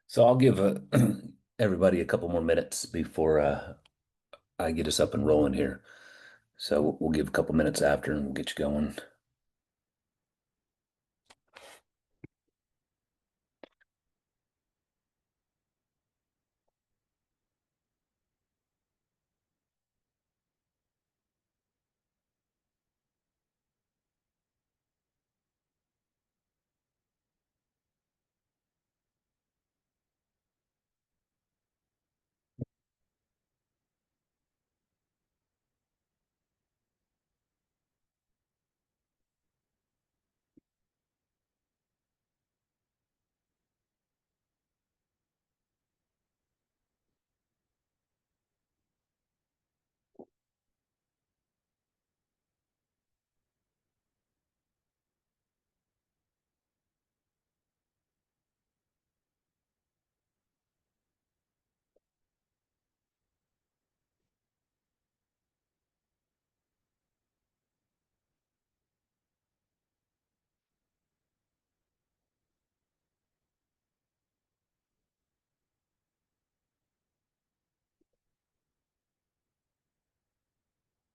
So I'll give everybody a couple more minutes before I get us up and rolling here. So we'll give a couple minutes after and we'll get you going.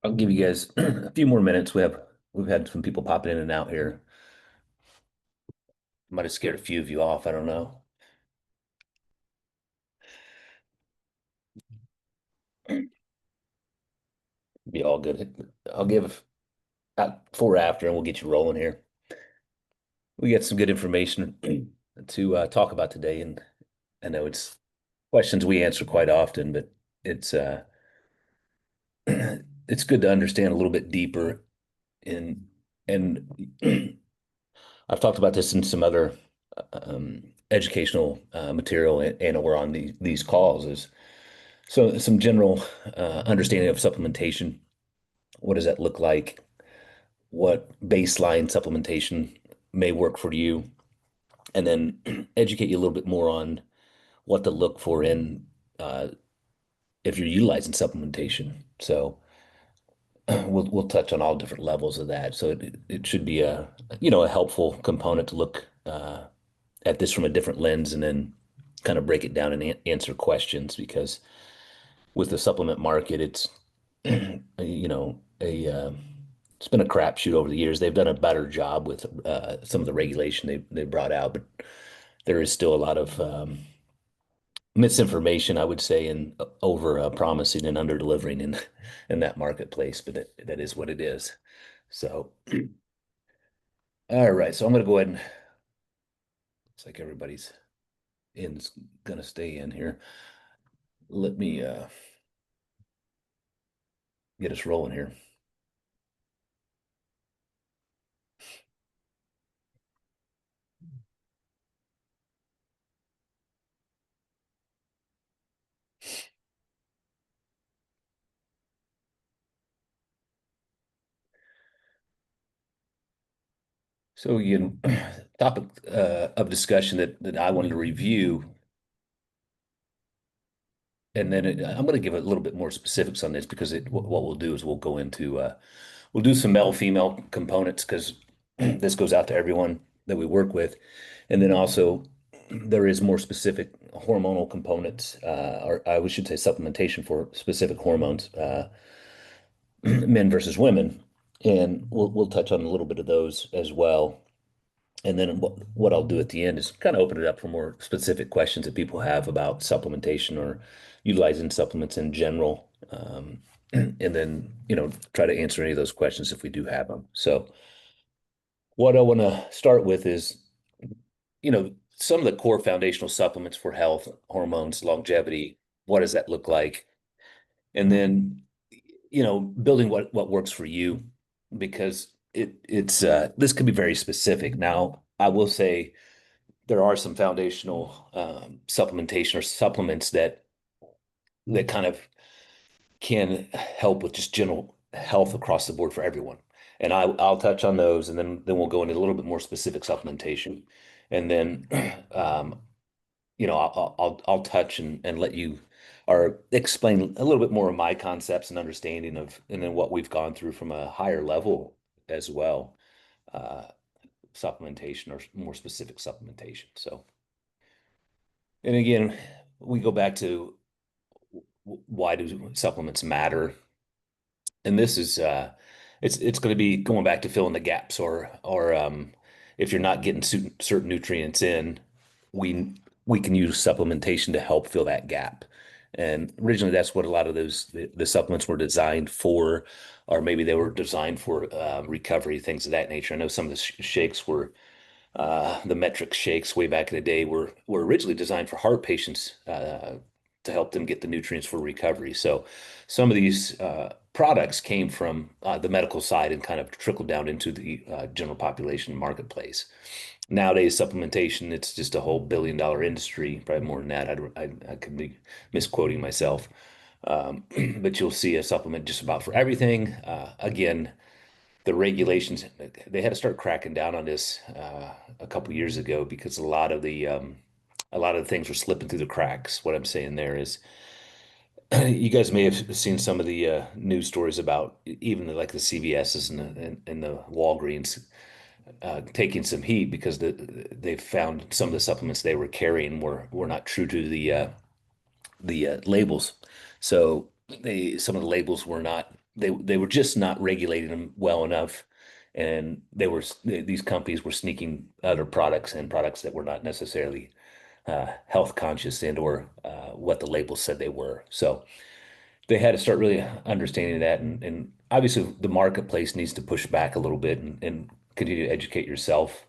I'll give you guys a few more minutes. We've had some people popping in and out here. Might have scared a few of you off. I don't know. Be all good. I'll give four after and we'll get you rolling here. We got some good information to talk about today, and I know it's questions we answer quite often, but it's it's good to understand a little bit deeper in and I've talked about this in some other educational material and or on these calls is so some general understanding of supplementation. What does that look like? What baseline supplementation may work for you? And then educate you a little bit more on what to look for in if you're utilizing supplementation. So we'll touch on all different levels of that. So it should be a helpful component to look at this from a different lens and then kind of break it down and answer questions because with the supplement market, it's you know a it's been a crapshoot over the years. They've done a better job with some of the regulation they brought out, but there is still a lot of misinformation, I would say, and over promising and under delivering in that marketplace. But that is what it is. So, all right. So I'm going to go ahead and looks like everybody's going to stay in here. Let me get us rolling here. So, topic of discussion that I wanted to review, and then I'm going to give a little bit more specifics on this because what we'll do is we'll go into we'll do some male female components because this goes out to everyone that we work with, and then also there is more specific hormonal components, or I should say supplementation for specific hormones, men versus women, and we'll touch on a little bit of those as well. And then what I'll do at the end is kind of open it up for more specific questions that people have about supplementation or utilizing supplements in general. And then, try to answer any of those questions if we do have them. So what I want to start with is, some of the core foundational supplements for health, hormones, longevity. What does that look like? And then, building what works for you because it's this could be very specific. Now, I will say there are some foundational supplementation or supplements that kind of can help with just general health across the board for everyone. And I'll touch on those, and then we'll go into a little bit more specific supplementation, and then I'll touch and let you or explain a little bit more of my concepts and understanding of, and then what we've gone through from a higher level as well, uh, supplementation or more specific supplementation. So. And again, we go back to why do supplements matter? And this is it's going to be going back to filling the gaps, or if you're not getting certain nutrients in, we can use supplementation to help fill that gap. And originally, that's what a lot of the supplements were designed for, or maybe they were designed for recovery, things of that nature. I know some of the shakes were the metric shakes way back in the day were originally designed for heart patients to help them get the nutrients for recovery. So some of these products came from the medical side and kind of trickled down into the general population marketplace. Nowadays, supplementation, it's just a whole billion-dollar industry, probably more than that. I could be misquoting myself. But you'll see a supplement just about for everything. Again, the regulations, they had to start cracking down on this a couple years ago because a lot of the things were slipping through the cracks. What I'm saying there is, you guys may have seen some of the news stories about even like the CVS's and the Walgreens taking some heat because they found some of the supplements they were carrying were not true to the labels. So some of the labels were not they were just not regulating them well enough, and these companies were sneaking other products and products that were not necessarily health conscious and or what the labels said they were. So they had to start really understanding that, and obviously the marketplace needs to push back a little bit and continue to educate yourself.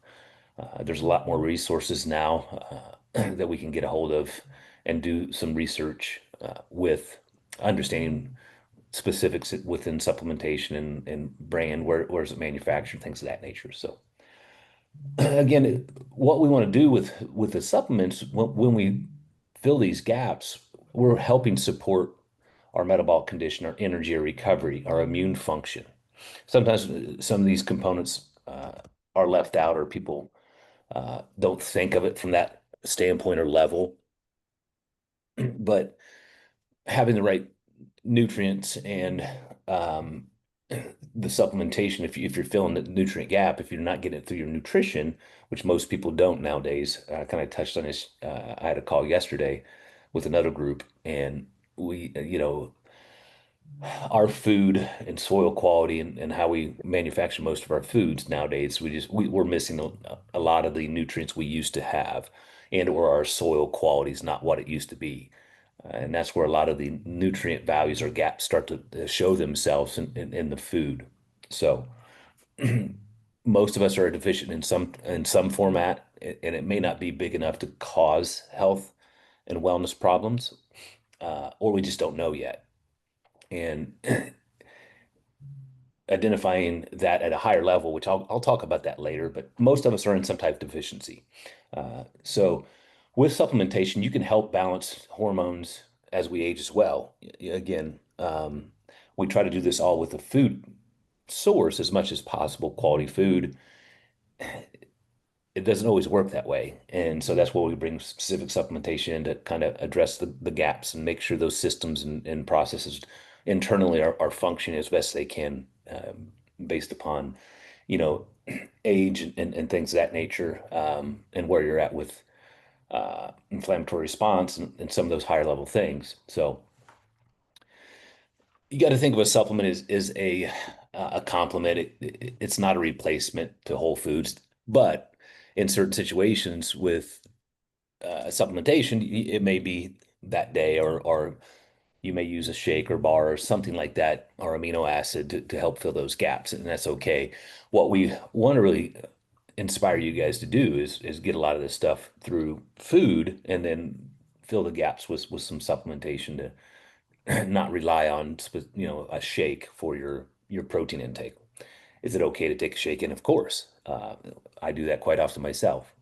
There's a lot more resources now that we can get a hold of and do some research with understanding specifics within supplementation and brand, where is it manufactured, things of that nature. So again, what we want to do with the supplements when we fill these gaps, we're helping support our metabolic condition, our energy, our recovery, our immune function. Sometimes some of these components are left out, or people don't think of it from that standpoint or level. But having the right nutrients and um, the supplementation, if you're filling the nutrient gap, if you're not getting it through your nutrition, which most people don't nowadays, I kind of touched on this. I had a call yesterday with another group, and our food and soil quality and how we manufacture most of our foods nowadays, we're missing a lot of the nutrients we used to have, and or our soil quality is not what it used to be. And that's where a lot of the nutrient values or gaps start to show themselves in the food. So most of us are deficient in some format, and it may not be big enough to cause health and wellness problems, or we just don't know yet. And identifying that at a higher level, which I'll talk about that later, but most of us are in some type of deficiency. So with supplementation, you can help balance hormones as we age as well. Again, we try to do this all with a food source as much as possible, quality food. It doesn't always work that way. And so that's where we bring specific supplementation in to kind of address the gaps and make sure those systems and processes internally are functioning as best they can, based upon, you know, age and things of that nature, and where you're at with inflammatory response and some of those higher level things. So you got to think of a supplement as a complement. It's not a replacement to whole foods, but in certain situations with supplementation, it may be that day, or you may use a shake or bar or something like that, or amino acid to help fill those gaps, and that's okay. What we want to really inspire you guys to do is get a lot of this stuff through food and then fill the gaps with some supplementation to not rely on a shake for your protein intake. Is it okay to take a shake in? Of course. I do that quite often myself.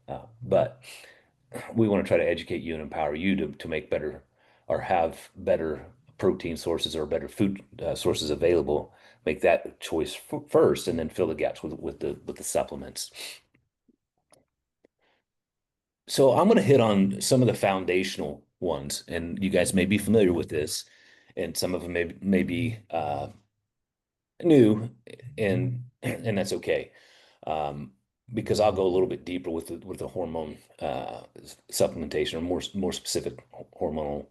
But we want to try to educate you and empower you to make better or have better protein sources or better food sources available. Make that choice first, and then fill the gaps with the supplements. So I'm going to hit on some of the foundational ones, and you guys may be familiar with this, and some of them may be new, and that's okay. Um, because I'll go a little bit deeper with the hormone supplementation, or more specific hormonal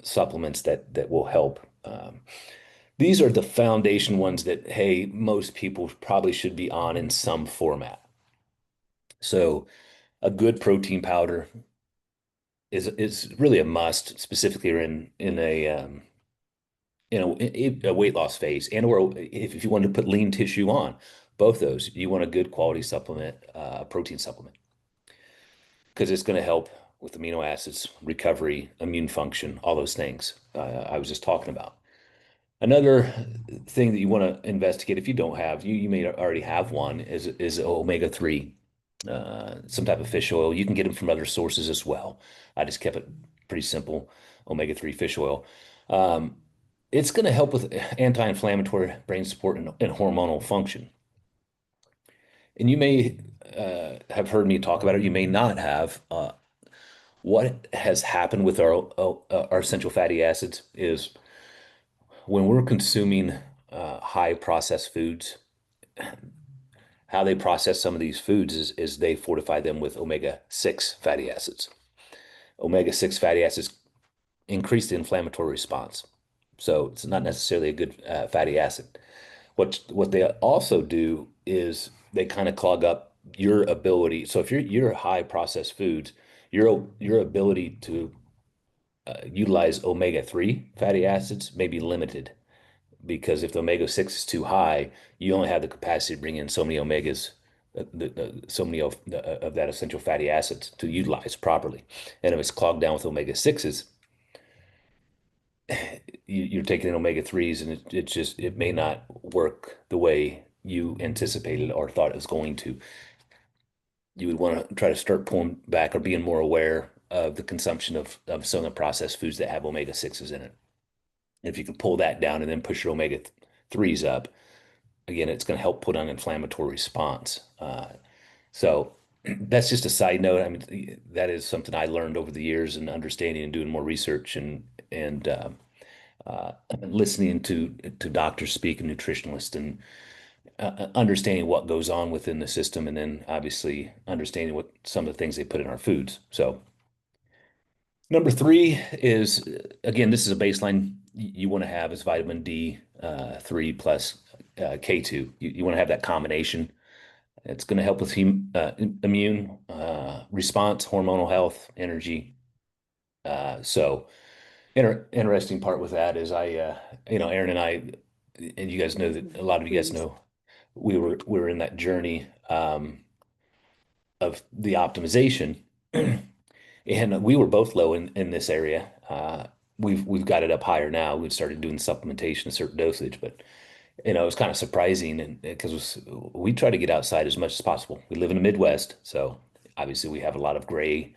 supplements that will help. These are the foundation ones that, hey, most people probably should be on in some format. So a good protein powder is really a must, specifically in a weight loss phase, and or if you want to put lean tissue on, both those, you want a good quality supplement, protein supplement, because it's going to help with amino acids, recovery, immune function, all those things I was just talking about. Another thing that you want to investigate, if you don't have, you may already have one, is omega-3, some type of fish oil. You can get them from other sources as well. I just kept it pretty simple, omega-3 fish oil. Um, it's going to help with anti-inflammatory, brain support, and hormonal function. And you may have heard me talk about it. You may not have. What has happened with our essential fatty acids is when we're consuming high processed foods, how they process some of these foods is they fortify them with omega-6 fatty acids. Omega-6 fatty acids increase the inflammatory response. So it's not necessarily a good fatty acid. What they also do is they kind of clog up your ability. So if you're high processed foods, your ability to utilize omega-3 fatty acids may be limited, because if the omega-6 is too high, you only have the capacity to bring in so many omegas, so many of that essential fatty acids to utilize properly. And if it's clogged down with omega-6s, you're taking in omega-3s, and it may not work the way you anticipated or thought it was going to. You would want to try to start pulling back or being more aware of the consumption of some of the processed foods that have omega-6s in it. If you can pull that down and then push your omega-3s up, again, it's going to help put on an inflammatory response. So that's just a side note. I mean, that is something I learned over the years and understanding and doing more research and listening to doctors speak and nutritionalists, and understanding what goes on within the system, and then obviously understanding what some of the things they put in our foods. So number three is, again, this is a baseline you want to have, is vitamin D 3 plus K2. You want to have that combination. It's going to help with immune response, hormonal health, energy. So interesting part with that is Aaron and I, and you guys know that, a lot of you guys know, we were in that journey of the optimization, and we were both low in this area. We've got it up higher now. We've started doing supplementation, a certain dosage, but it was kind of surprising, and because we try to get outside as much as possible. We live in the Midwest, so obviously we have a lot of gray,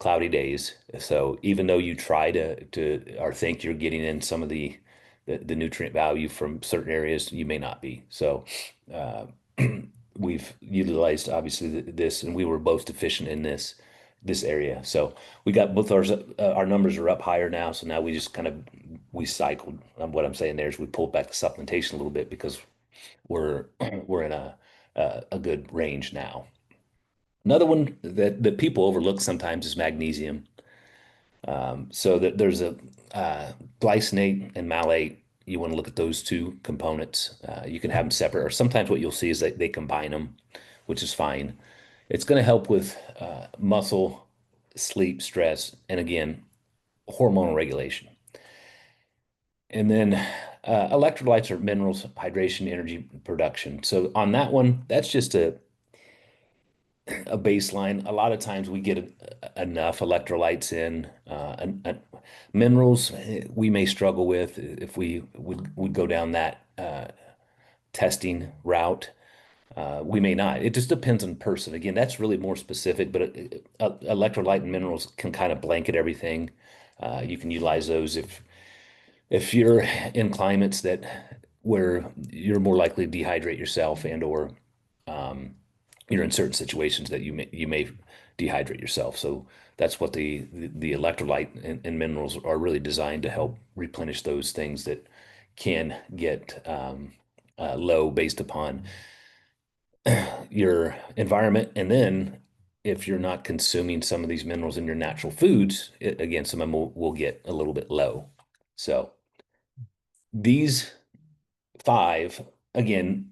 cloudy days. So even though you try to or think you're getting in some of the nutrient value from certain areas, you may not be. So uh, we've utilized obviously this, and we were both deficient in this area. So we got both our numbers are up higher now. So now we just kind of we cycled. What I'm saying there is we pulled back the supplementation a little bit because we're we're in a good range now. Another one that people overlook sometimes is magnesium. So that there's a glycinate and malate. You want to look at those two components. You can have them separate, or sometimes what you'll see is that they combine them, which is fine. It's going to help with muscle, sleep, stress, and again, hormonal regulation. And then electrolytes are minerals, hydration, energy production. So on that one, that's just a baseline. A lot of times we get enough electrolytes in. Minerals we may struggle with if we would go down that testing route. We may not. It just depends on person. Again, that's really more specific, but electrolyte and minerals can kind of blanket everything. You can utilize those if you're in climates that where you're more likely to dehydrate yourself, and or you're in certain situations that you may dehydrate yourself. So that's what the electrolyte and minerals are really designed to help replenish those things that can get low based upon your environment. And then if you're not consuming some of these minerals in your natural foods, again, some of them will get a little bit low. So these five, again,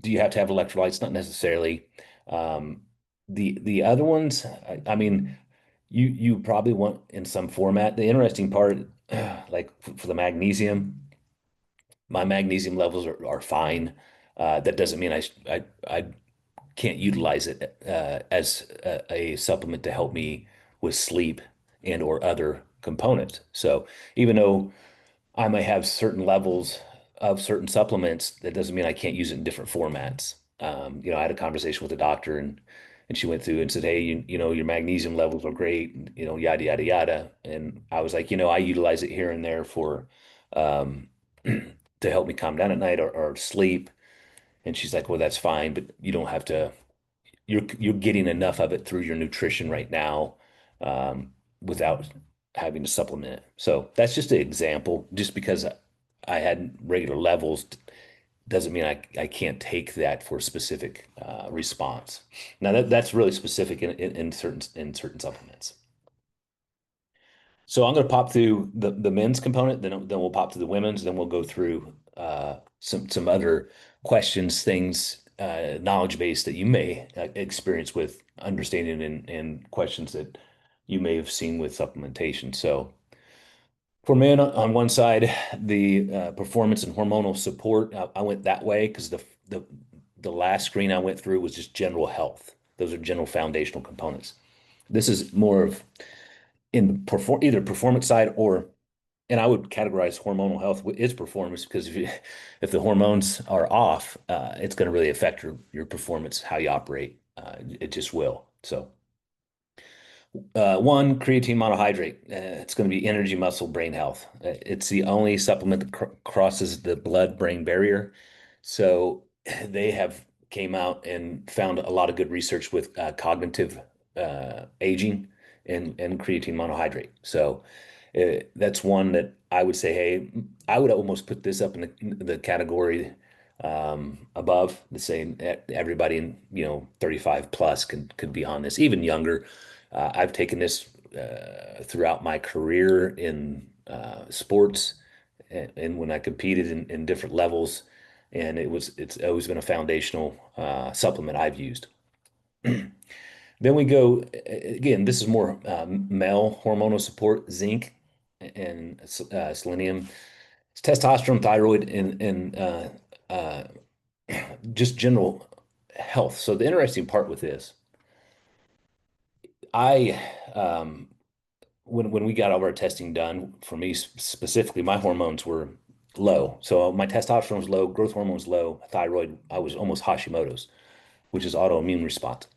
do you have to have electrolytes? Not necessarily. Um, the other ones, I mean, you probably want in some format. The interesting part, like for the magnesium, my magnesium levels are fine. That doesn't mean I can't utilize it as a supplement to help me with sleep and or other components. So even though I may have certain levels of certain supplements, that doesn't mean I can't use it in different formats. I had a conversation with a doctor and she went through and said, hey, your magnesium levels are great, yada, yada, yada. And I was like, I utilize it here and there for um, to help me calm down at night or sleep. And she's like, well, that's fine, but you don't have to you're getting enough of it through your nutrition right now, without having to supplement it. So that's just an example. Just because I had regular levels doesn't mean I can't take that for a specific response. Now that's really specific in certain supplements. So I'm going to pop through the men's component, then we'll pop to the women's, then we'll go through some other questions, things, knowledge base that you may experience with understanding and questions that you may have seen with supplementation. So for men on one side, the performance and hormonal support, I went that way because the the last screen I went through was just general health. Those are general foundational components. This is more of in perform either performance side or, and I would categorize hormonal health is performance because if the hormones are off, it's going to really affect your performance, how you operate. It just will. So one, creatine monohydrate. It's going to be energy, muscle, brain health. It's the only supplement that crosses the blood-brain barrier. So they have came out and found a lot of good research with cognitive aging and creatine monohydrate. So that's one that I would say, hey, I would almost put this up in the category above the same. Everybody in 35 plus could be on this, even younger. I've taken this throughout my career in sports and when I competed in different levels, and it's always been a foundational supplement I've used. Then we go again. This is more male hormonal support, zinc and selenium. It's testosterone, thyroid, and uh, just general health. So the interesting part with this, I when we got all of our testing done, for me specifically, my hormones were low. So my testosterone was low, growth hormone was low, thyroid, I was almost Hashimoto's, which is autoimmune response.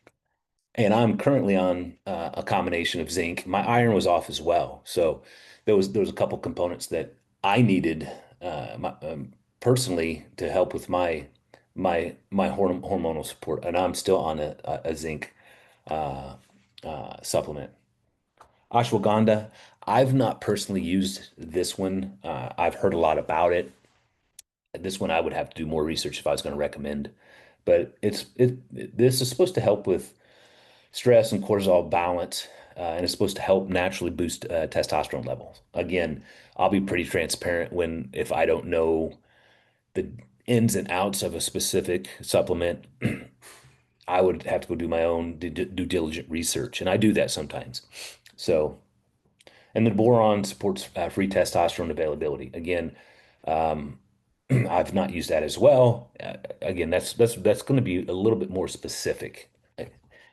And I'm currently on a combination of zinc. My iron was off as well. So there was a couple components that I needed personally to help with my hormonal support, and I'm still on a zinc uh, supplement. Ashwagandha, I've not personally used this one. I've heard a lot about it. This one I would have to do more research if I was going to recommend. But this is supposed to help with stress and cortisol balance, and it's supposed to help naturally boost testosterone levels. Again, I'll be pretty transparent when if I don't know the ins and outs of a specific supplement, I would have to go do my own due diligent research, and I do that sometimes. So, and the boron supports free testosterone availability. Again, um, I've not used that as well. Again, that's going to be a little bit more specific,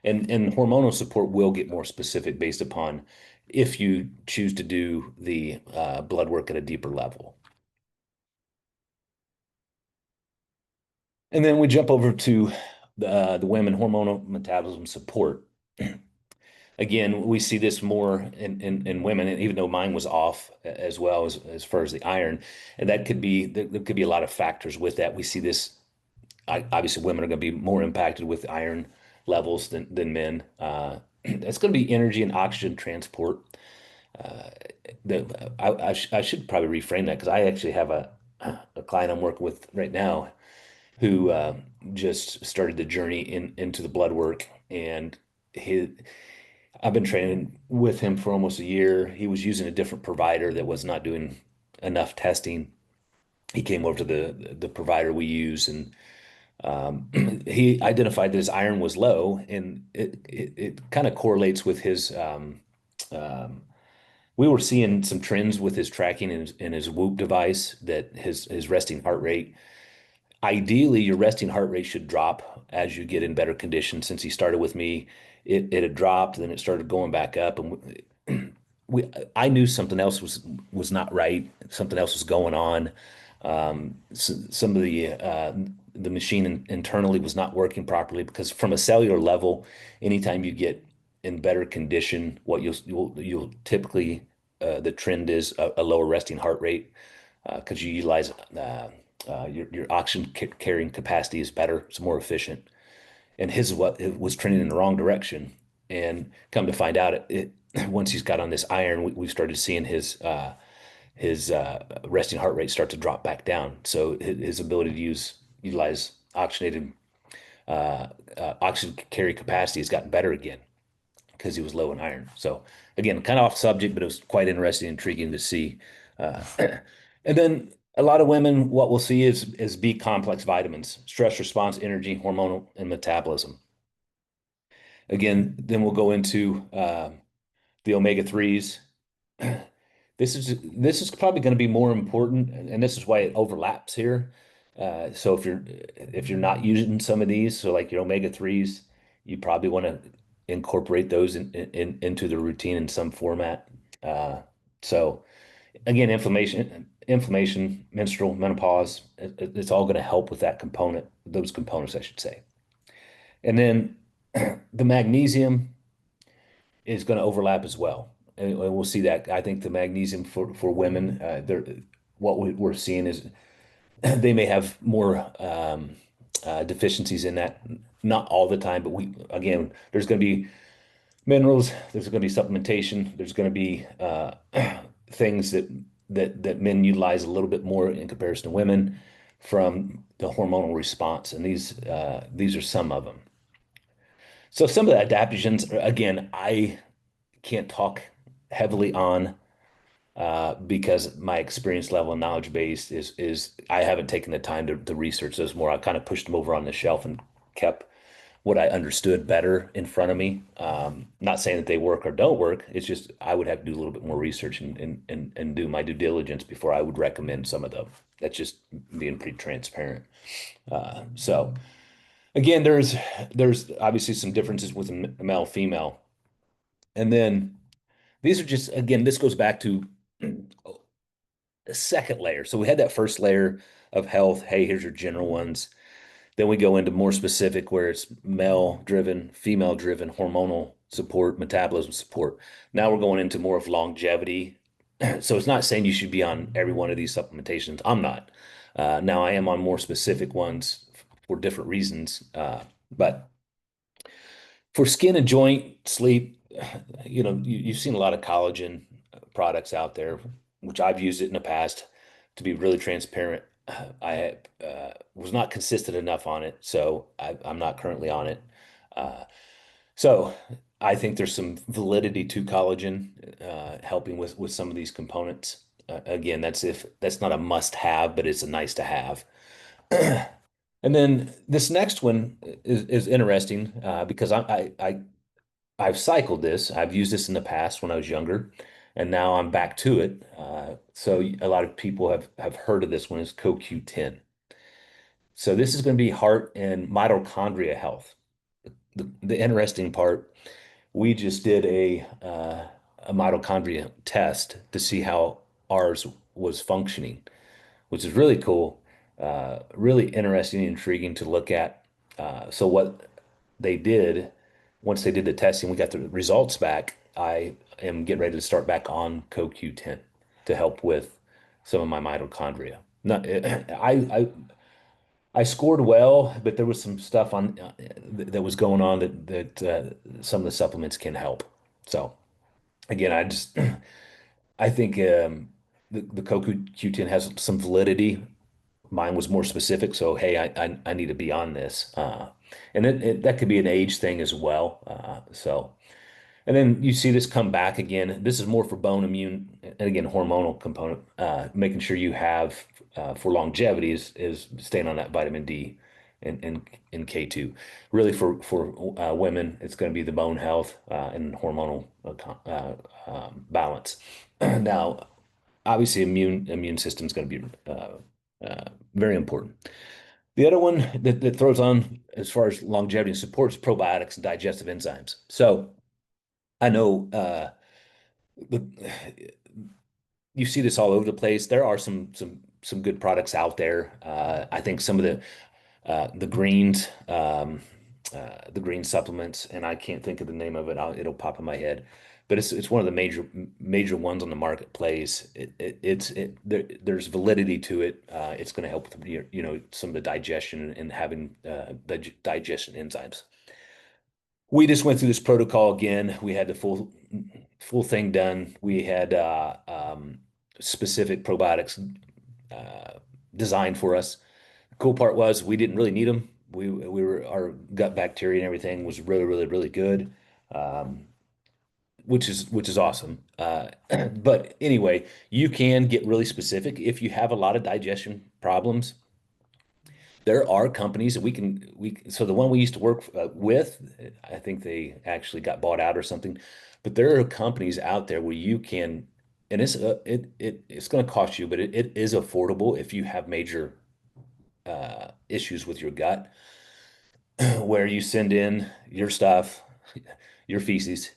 and hormonal support will get more specific based upon if you choose to do the blood work at a deeper level. And then we jump over to the women hormonal metabolism support. Again, we see this more in women, and even though mine was off as well as far as the iron, and that could be there could be a lot of factors with that. We see this obviously women are going to be more impacted with iron levels than men. It's going to be energy and oxygen transport. Uh, I should probably reframe that because I actually have a client I'm working with right now. who just started the journey into the blood work. And his, I've been training with him for almost a year. He was using a different provider that was not doing enough testing. He came over to the provider we use, and he identified that his iron was low, and it kind of correlates with his. Um, we were seeing some trends with his tracking in his Whoop device that his resting heart rate. Ideally, your resting heart rate should drop as you get in better condition. Since he started with me, it had dropped, then it started going back up, and we I knew something else was not right. Something else was going on. Some of the machine internally was not working properly because from a cellular level, anytime you get in better condition, what you'll typically the trend is a lower resting heart rate because you utilize your oxygen carrying capacity is better. It's more efficient. And his what it was trending in the wrong direction. And come to find out, once he's got on this iron, we've started seeing his resting heart rate start to drop back down. So his ability to utilize uh, oxygen carry capacity has gotten better again because he was low in iron. So again, kind of off subject, but it was quite interesting, intriguing to see. Uh, and then a lot of women, what we'll see is B complex vitamins, stress response, energy, hormonal, and metabolism. Again, then we'll go into the omega threes. This is probably going to be more important, and this is why it overlaps here. So if you're not using some of these, so like your omega threes, you probably want to incorporate those into the routine in some format. Uh, so again, menstrual, menopause, it's all going to help with that component, those components, I should say. And then the magnesium is going to overlap as well. And we'll see that. I think the magnesium for women, what we're seeing is they may have more deficiencies in that. Not all the time, but again, there's going to be minerals, there's going to be supplementation, there's going to be things that men utilize a little bit more in comparison to women from the hormonal response, and these are some of them. So some of the adaptogens, again, I can't talk heavily on because my experience level and knowledge base is I haven't taken the time to research those more. I kind of pushed them over on the shelf and kept what I understood better in front of me. Not saying that they work or don't work. It's just I would have to do a little bit more research and do my due diligence before I would recommend some of them. That's just being pretty transparent. So again, there's obviously some differences with male female, and then these are just again this goes back to a second layer. So we had that first layer of health. Hey, here's your general ones. Then we go into more specific where it's male driven, female driven, hormonal support, metabolism support. Now we're going into more of longevity. So it's not saying you should be on every one of these supplementations. I'm not. Now I am on more specific ones for different reasons. But for skin and joint sleep, you've seen a lot of collagen products out there, which I've used it in the past. To be really transparent, I was not consistent enough on it, so I'm not currently on it. Uh, so I think there's some validity to collagen helping with some of these components. Again, that's not a must-have, but it's a nice to have. And then this next one is interesting because I've cycled this. I've used this in the past when I was younger, and now I'm back to it. So a lot of people have heard of this one. It's CoQ10. So this is going to be heart and mitochondria health. The interesting part, we just did a mitochondria test to see how ours was functioning, which is really cool, really interesting and intriguing to look at. So what they did, once they did the testing, we got the results back. I am getting ready to start back on CoQ10 to help with some of my mitochondria. Not, I scored well, but there was some stuff on that was going on that some of the supplements can help. So again, I think the CoQ10 has some validity mine was more specific. So, hey, I need to be on this. And that could be an age thing as well. And then you see this come back again. This is more for bone immune and again, hormonal component, making sure you have for longevity is staying on that vitamin D and K2. Really for women, it's going to be the bone health and hormonal balance. Now, obviously, immune system is going to be very important. The other one that throws on as far as longevity and supports probiotics and digestive enzymes. So I know the, you see this all over the place. There are some good products out there. I think some of the greens, the green supplements, and I can't think of the name of it. It'll pop in my head, but it's one of the major ones on the marketplace. There's validity to it. It's going to help with some of the digestion and having digestion enzymes. We just went through this protocol again. We had the full thing done. We had specific probiotics uh, designed for us. The cool part was we didn't really need them. We were our gut bacteria and everything was really good, um, which is awesome. But anyway, you can get really specific if you have a lot of digestion problems. There are companies that so the one we used to work with, I think they actually got bought out or something, but there are companies out there where you can, and it's going to cost you, but it is affordable if you have major issues with your gut, where you send in your stuff, your feces,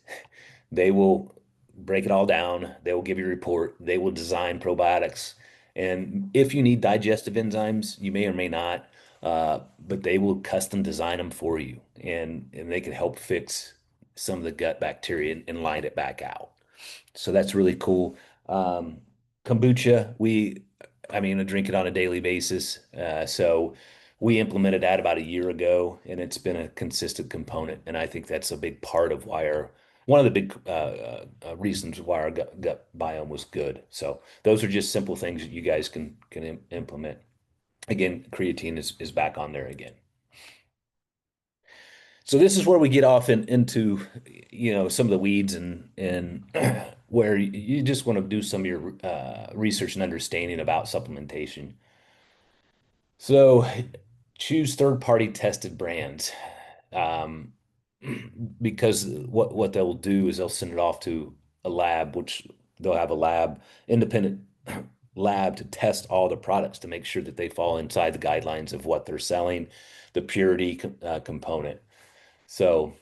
they will break it all down. They will give you a report. They will design probiotics. And if you need digestive enzymes, you may or may not, but they will custom design them for you. And they can help fix some of the gut bacteria and line it back out. So that's really cool. Um, Kombucha, I mean, I drink it on a daily basis. So we implemented that about a year ago, and it's been a consistent component. And I think that's a big part of one of the big reasons why our gut biome was good. So those are just simple things that you guys can implement. Again, creatine is back on there again. So this is where we get off into, some of the weeds and where you just want to do some of your research and understanding about supplementation. So choose third-party tested brands. Um, because what they'll do is they'll send it off to a lab, which they'll have a independent lab to test all the products to make sure that they fall inside the guidelines of what they're selling, the purity component. So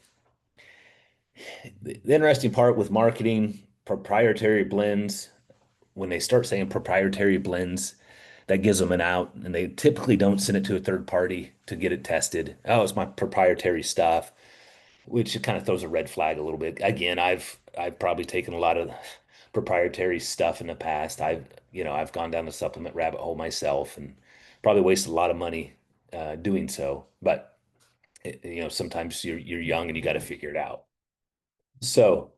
the interesting part with marketing proprietary blends, when they start saying proprietary blends, that gives them an out, and they typically don't send it to a third party to get it tested. Oh, it's my proprietary stuff, which kind of throws a red flag a little bit. Again, I've probably taken a lot of proprietary stuff in the past. I've gone down the supplement rabbit hole myself and probably wasted a lot of money doing so. But sometimes you're young and you got to figure it out. So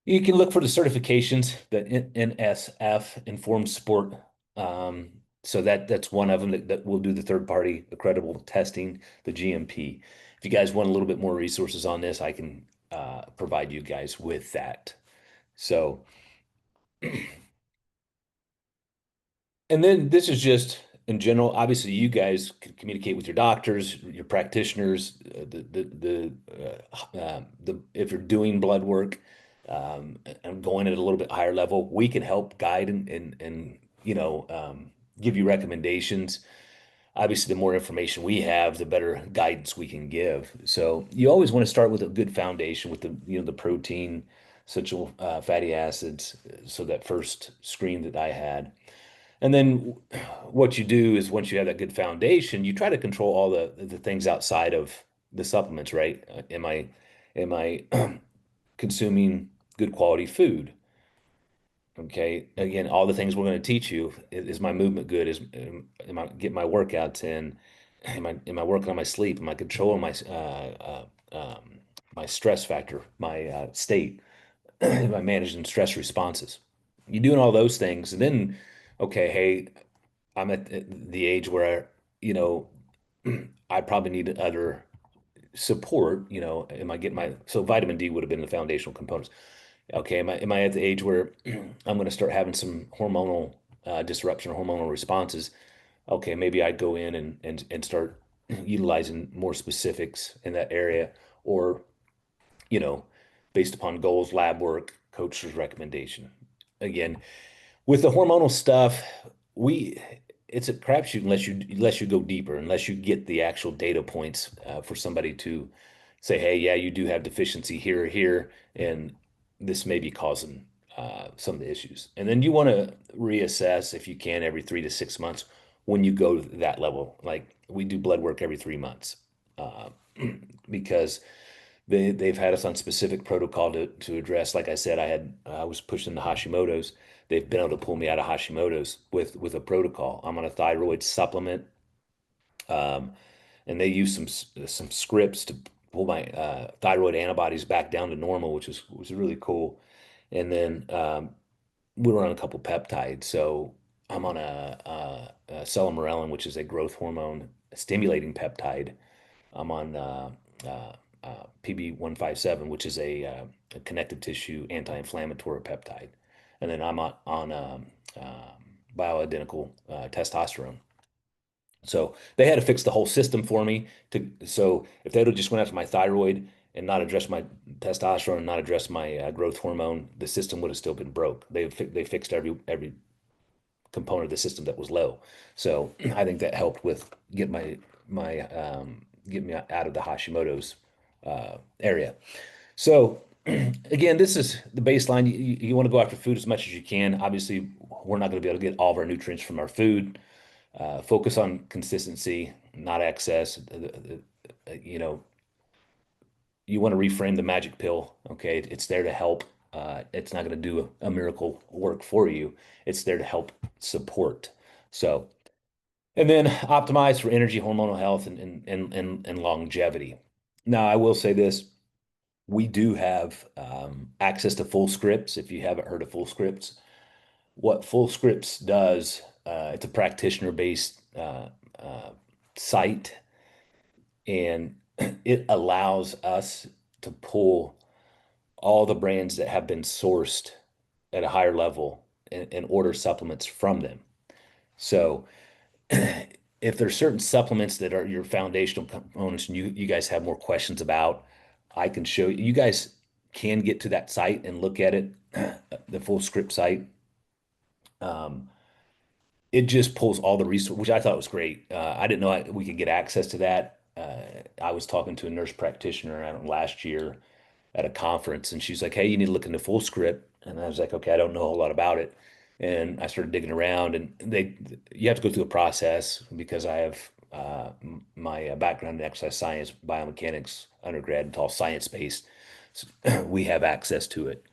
you can look for the certifications, the NSF, Informed Sport. So that's one of them that will do the third party credible testing, the GMP. If you guys want a little bit more resources on this, I can provide you guys with that. So, and then this is just in general. Obviously, you guys can communicate with your doctors, your practitioners, the if you're doing blood work, and going at a little bit higher level, we can help guide and give you recommendations. Obviously, the more information we have, the better guidance we can give. So you always want to start with a good foundation with the protein, essential fatty acids. So that first screen that I had. And then what you do is once you have that good foundation, you try to control all the things outside of the supplements, right? Am I consuming good quality food? Okay. Again, all the things we're going to teach you. Is my movement good? Am I getting my workouts in? Am I working on my sleep? Am I controlling my stress factor, my state? Am I managing stress responses? You're doing all those things, and then okay, hey, I'm at the age where, you know, I probably need other support. Am I getting so vitamin D would have been the foundational components. Okay, am I at the age where I'm going to start having some hormonal disruption, hormonal responses? Okay, maybe I'd go in and start utilizing more specifics in that area, or you know, based upon goals, lab work, coach's recommendation. Again, with the hormonal stuff, we it's a crapshoot unless you go deeper, unless you get the actual data points for somebody to say, hey, yeah, you do have deficiency here or here, and this may be causing some of the issues. And then you want to reassess if you can every 3 to 6 months when you go to that level. Like we do blood work every 3 months uh, because they've had us on specific protocol to address. Like I said, I was pushing the Hashimoto's. They've been able to pull me out of Hashimoto's with a protocol. I'm on a thyroid supplement, um, and they use some scripts to pull my thyroid antibodies back down to normal, which is really cool. And then we were on a couple peptides, so I'm on a celamorelin, which is a growth hormone stimulating peptide. I'm on PB157, which is a connective tissue anti-inflammatory peptide, and then I'm on bioidentical testosterone. So they had to fix the whole system for me so if they'd have just went after my thyroid and not addressed my testosterone and not addressed my growth hormone, the system would have still been broke. They fixed every component of the system that was low. So I think that helped with get me out of the Hashimoto's area. So again, this is the baseline. You want to go after food as much as you can. Obviously, we're not going to be able to get all of our nutrients from our food. Focus on consistency, not excess. You know, you want to reframe the magic pill. Okay, it's there to help. It's not going to do a miracle work for you. It's there to help support. So, and then optimize for energy, hormonal health, and longevity. Now, I will say this: we do have access to full scripts. If you haven't heard of full scripts, what full scripts does, it's a practitioner-based uh, site, and it allows us to pull all the brands that have been sourced at a higher level and order supplements from them. So if there's certain supplements that are your foundational components and you guys have more questions about, I can show you. You guys can get to that site and look at it, the full script site. Um, it just pulls all the resources, which I thought was great. I didn't know we could get access to that. I was talking to a nurse practitioner, I don't know, last year at a conference, and she's like, "Hey, you need to look into full script." And I was like, "Okay, I don't know a whole lot about it." And I started digging around, and you have to go through a process because I have my background in exercise science, biomechanics, undergrad, it's all science based. So we have access to it,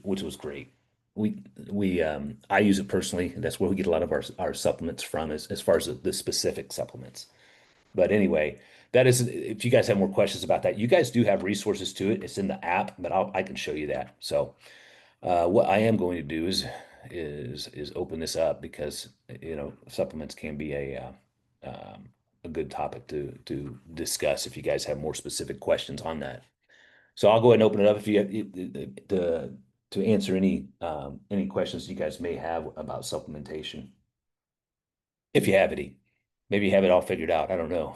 which was great. I use it personally. That's where we get a lot of our supplements from, as far as the specific supplements. But anyway, that is, if you guys have more questions about that, you guys do have resources to it. It's in the app, but I can show you that. So what I am going to do is open this up because supplements can be a good topic to discuss if you guys have more specific questions on that. So I'll go ahead and open it up if you to answer any questions you guys may have about supplementation. If you have any, maybe you have it all figured out. I don't know.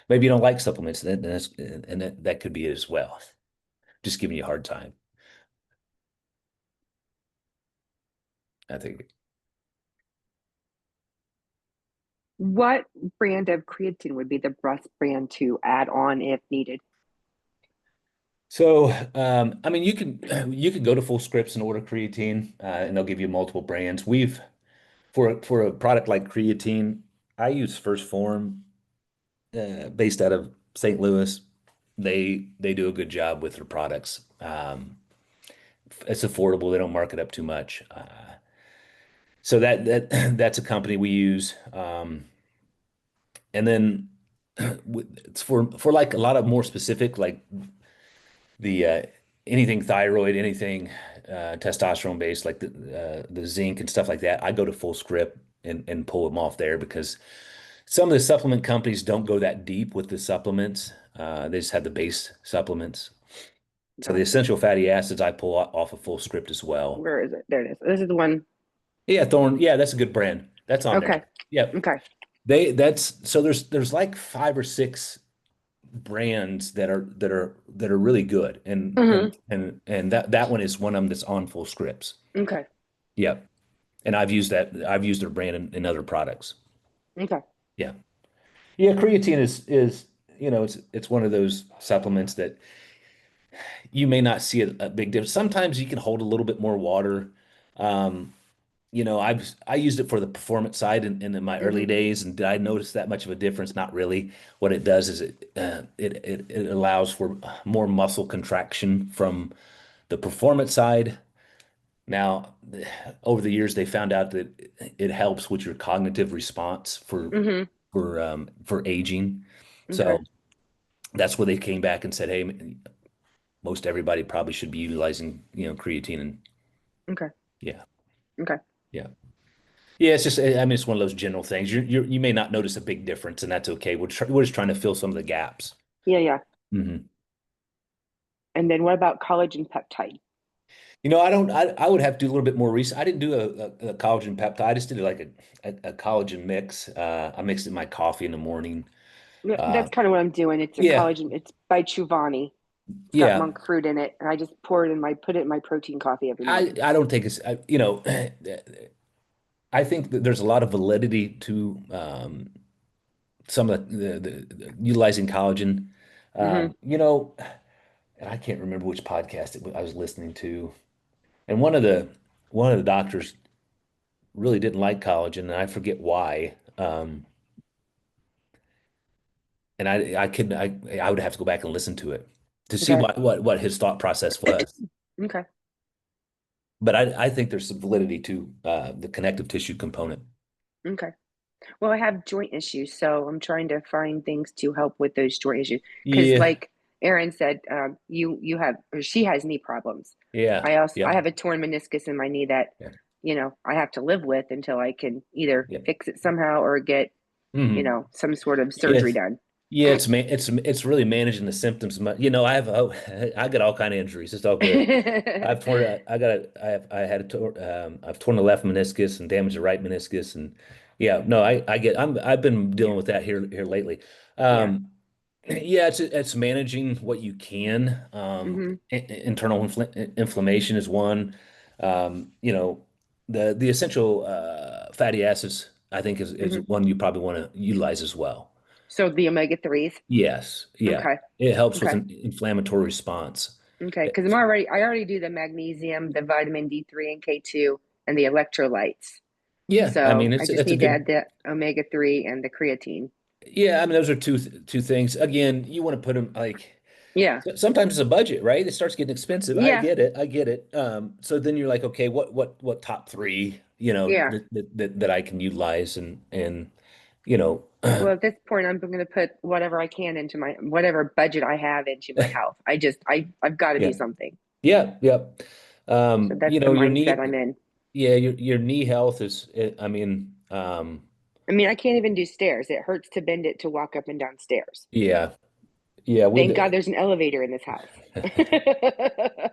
Maybe you don't like supplements, and that could be it as well. Just giving you a hard time. I think. What brand of creatine would be the best brand to add on if needed? So, I mean, you can go to Full Scripts and order creatine, and they'll give you multiple brands. For a product like creatine, I use First Form, based out of St. Louis. They do a good job with their products. It's affordable. They don't mark it up too much. So that's a company we use. And then it's for like a lot of more specific, like the anything thyroid, anything testosterone based, like the zinc and stuff like that. I go to Full Script. and pull them off there because some of the supplement companies don't go that deep with the supplements. They just have the base supplements. So the Gotcha. essential fatty acids I pull off a full script as well. Where is it? There it is. This is the one. Yeah, Thorn. Yeah, that's a good brand. That's on there. Okay. Yep. Okay. That's so there's like five or six brands that are really good, and Hmm. that one is one of them that's on full scripts. Okay. Yep. And I've used their brand in other products. Okay. Yeah. Yeah, creatine is it's one of those supplements that you may not see a big difference. Sometimes you can hold a little bit more water. Um, I used it for the performance side in my early Hmm. days, and did I notice that much of a difference? Not really. What it does is it allows for more muscle contraction from the performance side. Now, over the years, they found out that it helps with your cognitive response Hmm. for aging. Okay. So that's where they came back and said, "Hey, most everybody probably should be utilizing, creatine." And Okay. yeah, Okay. yeah. Yeah, it's just, I mean, it's one of those general things. You may not notice a big difference, and that's okay. We're just trying to fill some of the gaps. Yeah, yeah. Hmm. And then what about collagen peptide? I don't, I would have to do a little bit more research. I didn't do a collagen peptide. I just did like a collagen mix. I mixed it in my coffee in the morning. Yeah, Uh, that's kind of what I'm doing. It's a yeah, collagen. It's by Chuvani. It's got yeah. monk fruit in it, and I just put it in my protein coffee every morning. I don't think it's, I think that there's a lot of validity to some of the utilizing collagen. Hmm. Um, and I can't remember which podcast I was listening to. And one of the doctors really didn't like collagen, and I forget why. And I would have to go back and listen to it to see Okay. what his thought process was. Okay. But I think there's some validity to the connective tissue component. Okay. Well, I have joint issues, so I'm trying to find things to help with those joint issues. Because, Yeah, like Erin said, you have or she has knee problems. yeah, I yeah, have a torn meniscus in my knee that yeah, I have to live with until I can either yeah. fix it somehow or get Hmm. some sort of surgery Yes. done. Yeah, it's really managing the symptoms. I have I got all kind of injuries. It's all good. I've torn I got a, I have I had a tor I've torn the left meniscus and damaged the right meniscus, and yeah, no, I've been dealing with that here lately. Yeah. Um yeah, it's managing what you can. Hmm. Internal inflammation is one. The essential fatty acids I think is Hmm. one you probably want to utilize as well. So the omega threes. Yes, yeah. Okay. It helps with Okay. an inflammatory response. Okay. Because It's- I already do the magnesium, the vitamin D3 and K2, and the electrolytes. yeah, I mean So I just it's a need to good add the omega 3 and the creatine. yeah, I mean those are two things. Again, you want to put them like Yeah. sometimes it's a budget, right? It starts getting expensive. I Yeah. get it. I get it. So then you're like, okay, what top three, Yeah. that I can utilize and you know, Well, at this point, I'm going to put whatever I can into my whatever budget I have into my health. I've got to yeah. do something. Yeah, yep. So that's the Your mindset knee I'm in. yeah, your knee health is I mean, I mean, I can't even do stairs. It hurts to bend it to walk up and down stairs. yeah. Yeah, Thank with God there's an elevator in this house. I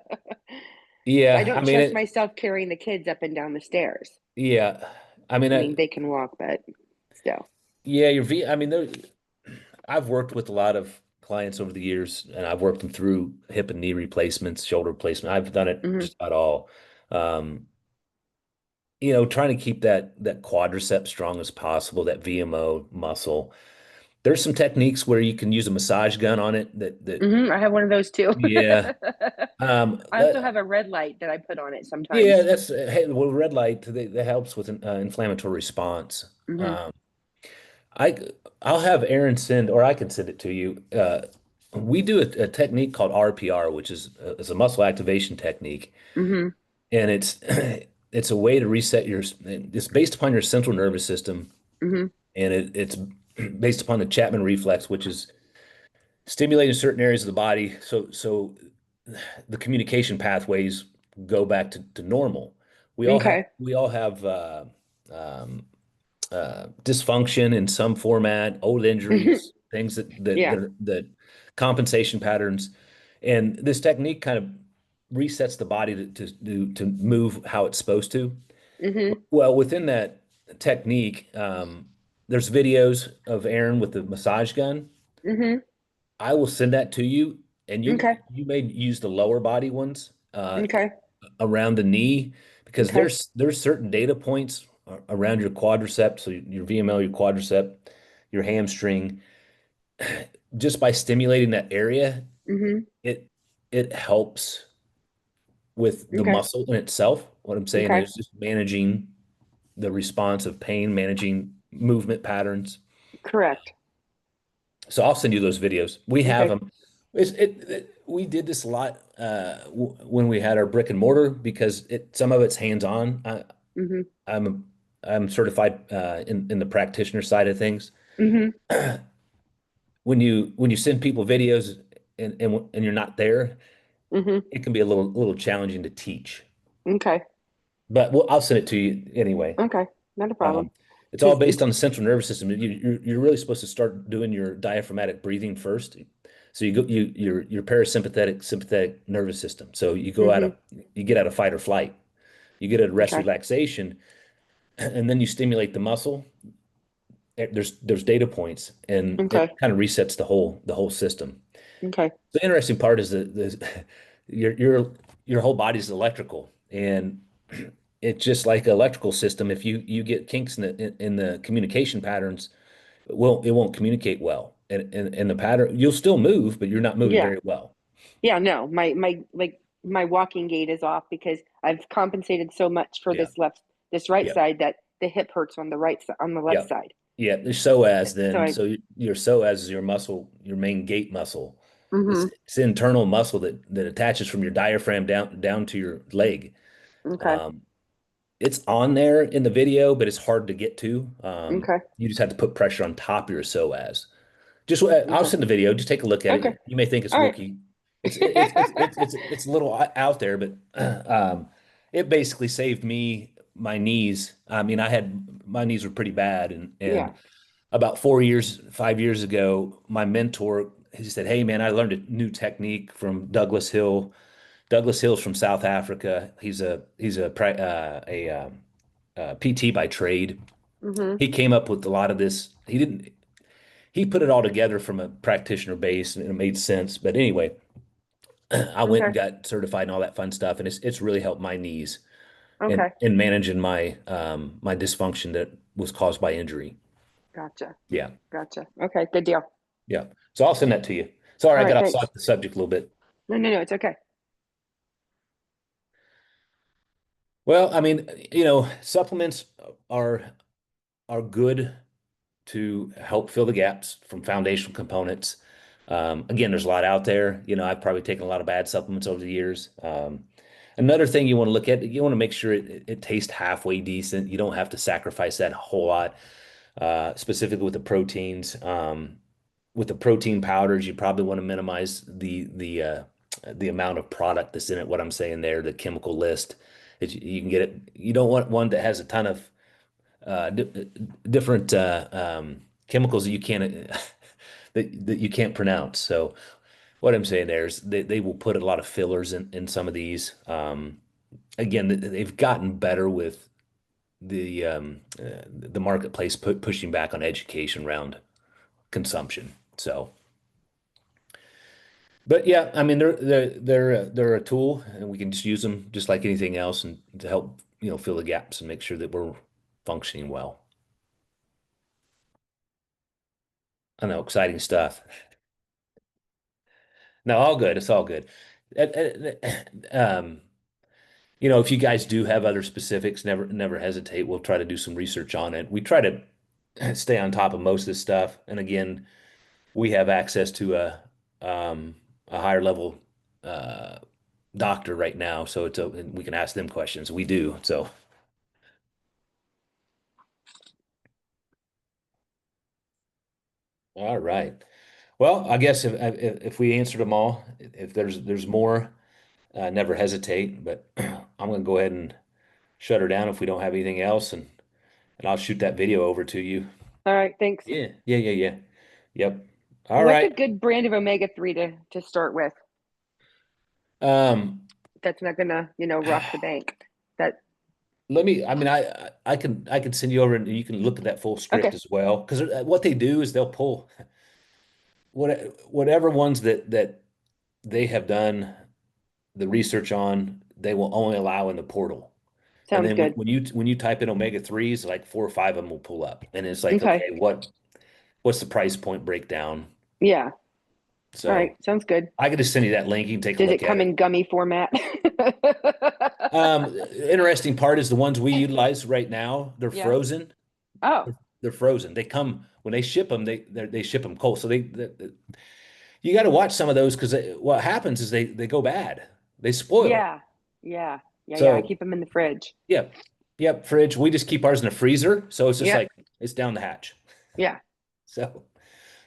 yeah, I don't mean trust it myself carrying the kids up and down the stairs. yeah. I mean I mean, they can walk, but still. yeah, I mean I've worked with a lot of clients over the years, and I've worked them through hip and knee replacements, shoulder replacement. I've done it Hmm. just about all. Um, trying to keep that quadricep strong as possible, that VMO muscle. There's some techniques where you can use a massage gun on it that I have one of those too. yeah. I also have a red light that I put on it Yeah, sometimes. that's hey, well, red light that helps with an inflammatory response. Hmm. Um, I I'll have Aaron send, or I can send it to you. We do a technique called RPR, which is a muscle activation technique, Hmm. and it's it's a way to reset your. It's based upon your central nervous system, Hmm. and it's based upon the Chapman reflex, which is stimulating certain areas of the body, so the communication pathways go back to normal. Okay. We all have um, dysfunction in some format, old injuries, things Yeah. that compensation patterns, and this technique kind of resets the body to move how it's supposed to. Mm-hmm. Well, within that technique, there's videos of Aaron with the massage gun. Mm-hmm. I will send that to you, and Okay. you may use the lower body ones Okay. around the knee because Okay. there's certain data points around your quadricep, so your VML, your quadricep, your hamstring. Just by stimulating that area, Mm-hmm. it it helps with the Okay. muscle in itself. What I'm saying Okay. is just managing the response of pain, managing movement patterns. Correct. So I'll send you those videos. We have Okay. them. We did this a lot when we had our brick and mortar because some of it's hands-on. Mm-hmm. I'm I'm certified in the practitioner side of things. Mm-hmm. When you send people videos and you're not there, Mm-hmm. it can be a little challenging to teach. Okay. But I'll send it to you anyway. Okay. Not a problem. Um, it's all Because based on the central nervous system. You're really supposed to start doing your diaphragmatic breathing first. So you go your parasympathetic sympathetic nervous system. So mm-hmm. you get out of fight or flight. You get a rest Okay. relaxation, and then you stimulate the muscle. There's data points, and it Okay. kind of resets the whole system. Okay. The interesting part is that your whole body's electrical, and it's just like an electrical system. If you get kinks in the communication patterns, it won't communicate well, and the pattern you'll still move, but you're not moving Yeah. very well. Yeah. No, my walking gait is off because I've compensated so much for Yeah, this right yeah, side that the hip hurts on the right side, on the left yeah, side. yeah. There's psoas So then, I, so your psoas is your muscle, your main gait muscle. mm-hmm. It's internal muscle that attaches from your diaphragm down to your leg. Okay. Um, it's on there in the video, but it's hard to get to. Okay. You just have to put pressure on top of your psoas. Just I'll Okay. send the video. Just take a look at Okay. it. You may think it's All right. wookie. It's a little out there, but it basically saved me my knees. I mean, my knees were pretty bad, Yeah. and about 5 years ago, my mentor he said, "Hey, man, I learned a new technique from Douglas Hill. Douglas Hill's from South Africa. He's a PT by trade. Mm-hmm. He came up with a lot of this. He put it all together from a practitioner base and it made sense. But anyway, I went Okay. and got certified and all that fun stuff, and it's really helped my knees and Okay. in managing my dysfunction that was caused by injury. Gotcha. Yeah, Gotcha. Okay. Good deal. yeah. So I'll send that to you. Sorry, All I right. got Thanks. off the subject a little bit. No, no, no. It's okay. Well, I mean, supplements are are good to help fill the gaps from foundational components. Again, there's a lot out there. I've probably taken a lot of bad supplements over the years. Another thing you want to look at, you want to make sure it tastes halfway decent. You don't have to sacrifice that a whole lot, specifically with the proteins. With the protein powders, you probably want to minimize the amount of product that's in it. What I'm saying there, the chemical list. You can get it. You don't want one that has a ton of different chemicals that you can't that you can't pronounce. So what I'm saying there is they will put a lot of fillers in some of these. Again, they've gotten better with the marketplace pushing back on education around consumption. So, but yeah, I mean they're a tool, and we can just use them just like anything else, and to help fill the gaps and make sure that we're functioning well. I know, exciting stuff. No, all good. It's all good. Um, if you guys do have other specifics, never hesitate. We'll try to do some research on it. We try to stay on top of most of this stuff. And again, we have access to a higher level uh, doctor right now, so we can ask them questions. We do. So, all right. Well, I guess if we answered them all, if there's more, never hesitate. But I'm going to go ahead and shut her down if we don't have anything else. And and I'll shoot that video over to you. All right, thanks. Yeah, yeah, yeah, yeah. Yep. All What's a right. good brand of omega-3 to start with Um, that's not gonna, rock the bank? That I mean, I can send you over and you can look at that full script okay. as well. Because what they do is they'll pull whatever ones that they have done the research on, they will only allow in the portal. And Sounds then good. when you type in omega threes, like 4 or 5 of them will pull up, and it's like, Okay. okay, what's the price point breakdown? Yeah. All right. So Sounds good. I could just send you that link. You can take a Does it look at come it. in gummy format? Interesting part is the ones we utilize right now, they're Yeah. frozen. Oh, They're frozen. They come when they ship them. They ship them cold. So you got to watch some of those because what happens is they go bad. They spoil. yeah. Yeah. Yeah. Yeah. I So keep them in the fridge. yep, yep. Fridge. We just keep ours in the freezer, so it's just Yep. like it's down the hatch. Yeah. So All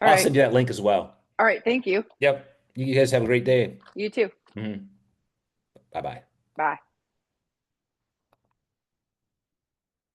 I'll right. send you that link as well. All right. Thank you. Yep. You guys have a great day. You too. Bye bye. Bye.